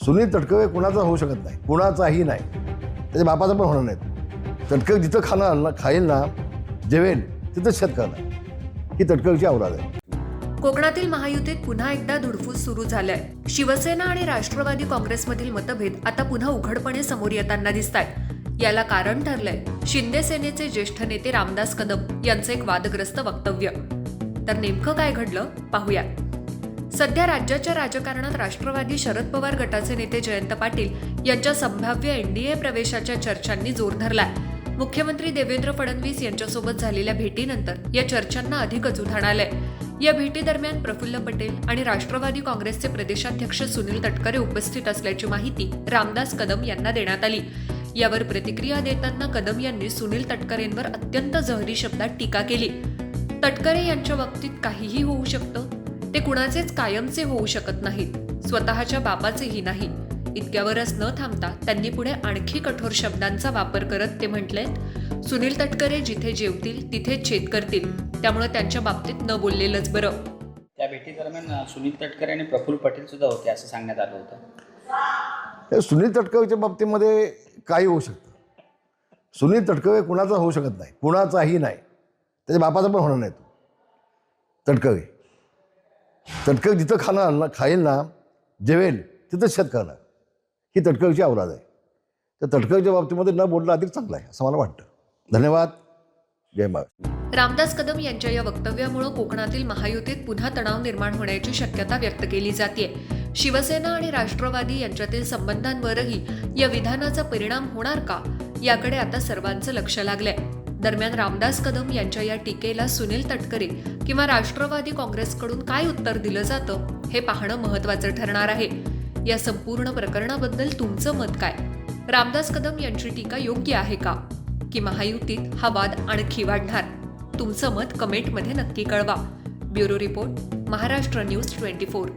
सुनील तटकरे कुणाचा होऊ शकत नाही, कुणाचाही नाही, त्याच्या बापाचा पण होणार नाही. तटकरे जिथं खाईल ना, जेवेल तिथंच शेत करणार. ही तटकरेची औलाद आहे. कोकणातील महायुतीत पुन्हा एकदा धुडफूस सुरू झालंय. शिवसेना आणि राष्ट्रवादी काँग्रेसमधील मतभेद आता पुन्हा उघडपणे समोर येताना दिसतायत. याला कारण ठरलंय शिंदे सेनेचे ज्येष्ठ नेते रामदास कदम यांचे एक वादग्रस्त वक्तव्य. तर नेमकं काय घडलं पाहूया. सध्या राज्याच्या राजकारणात राष्ट्रवादी शरद पवार गटाचे नेते जयंत पाटील यांच्या संभाव्य एनडीए प्रवेशाच्या चर्चांनी जोर धरलाय. मुख्यमंत्री देवेंद्र फडणवीस यांच्यासोबत झालेल्या भेटीनंतर या चर्चांना अधिकच उधाण आलंय. या भेटीदरम्यान प्रफुल्ल पटेल आणि राष्ट्रवादी काँग्रेसचे प्रदेशाध्यक्ष सुनील तटकरे उपस्थित असल्याची माहिती रामदास कदम यांना देण्यात आली. यावर प्रतिक्रिया देताना कदम यांनी सुनील तटकरेंवर अत्यंत जहरी शब्दात टीका केली. तटकरे यांच्या बाबतीत काहीही होऊ शकतं, ते कुणाचेच कायमचे होऊ शकत नाहीत, स्वतःच्या बापाचेही नाही. इतक्यावरच न थांबता त्यांनी पुढे आणखी कठोर शब्दांचा वापर करत ते म्हटले, सुनील तटकरे जिथे जेवतील तिथेच छेद करतील, त्यामुळे त्यांच्या बाबतीत न बोललेलंच बरं. त्या भेटीदरम्यान सुनील तटकरे आणि प्रफुल्ल पटेल सुद्धा होते असं सांगण्यात आलं होतं. सुनील तटकरेच्या बाबतीमध्ये काही होऊ शकतं. सुनील तटकरे कुणाचा होऊ शकत नाही, कुणाचाही नाही, त्याच्या बापाचा पण होणार नाही. तटकरे जिथं खाईल ना, जेवेल तिथंच शेत करणार. ही तटकरेची औलाद आहे. त्या तटकरेच्या बाबतीमध्ये न बोलणं अधिक चांगलं आहे असं मला वाटतं. धन्यवाद. जय महाराष्ट्र. रामदास कदम यांच्या या वक्तव्यामुळे कोकणातील महायुतीत पुन्हा तणाव निर्माण होण्याची शक्यता व्यक्त केली जाते. शिवसेना आणि राष्ट्रवादी यांच्यातील संबंधांवरही या विधानाचा परिणाम होणार का, याकडे आता सर्वांचं लक्ष लागलंय. दरम्यान रामदास कदम यांच्या या टीकेला सुनील तटकरे किंवा राष्ट्रवादी काँग्रेसकडून काय उत्तर दिलं जातं हे पाहणं महत्त्वाचं ठरणार आहे. या संपूर्ण प्रकरणाबद्दल तुमचं मत काय? रामदास कदम यांची टीका योग्य आहे का, की महायुतीत हा वाद आणखी वाढणार? तुमचं मत कमेंटमध्ये नक्की कळवा. Bureau report, Maharashtra news 24.